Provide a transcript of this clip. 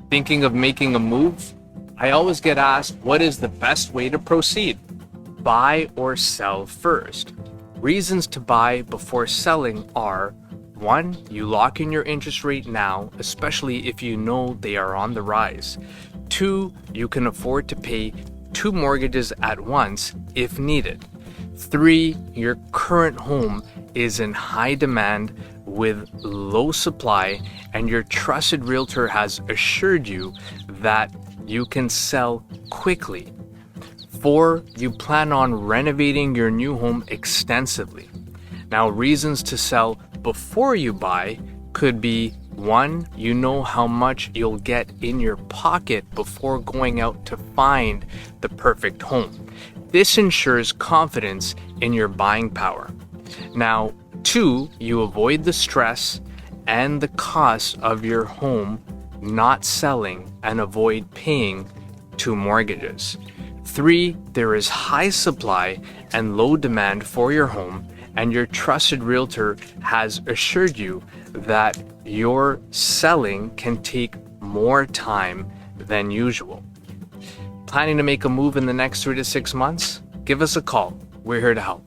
Thinking of making a move? I always get asked, what is the best way to proceed? Buy or sell first. Reasons to buy before selling are: 1. You lock in your interest rate now, especially if you know they are on the rise. 2. You can afford to pay 2 mortgages at once if needed. 3. Your current home is in high demand with low supply, and your trusted realtor has assured you that you can sell quickly. 4. You plan on renovating your new home extensively. Now, reasons to sell before you buy could be: 1. You know how much you'll get in your pocket before going out to find the perfect home. This ensures confidence in your buying power. Now, 2. You avoid the stress and the cost of your home not selling and avoid paying 2 mortgages. 3. There is high supply and low demand for your home, and your trusted realtor has assured you that your selling can take more time than usual. Planning to make a move in the next 3 to 6 months? Give us a call. We're here to help.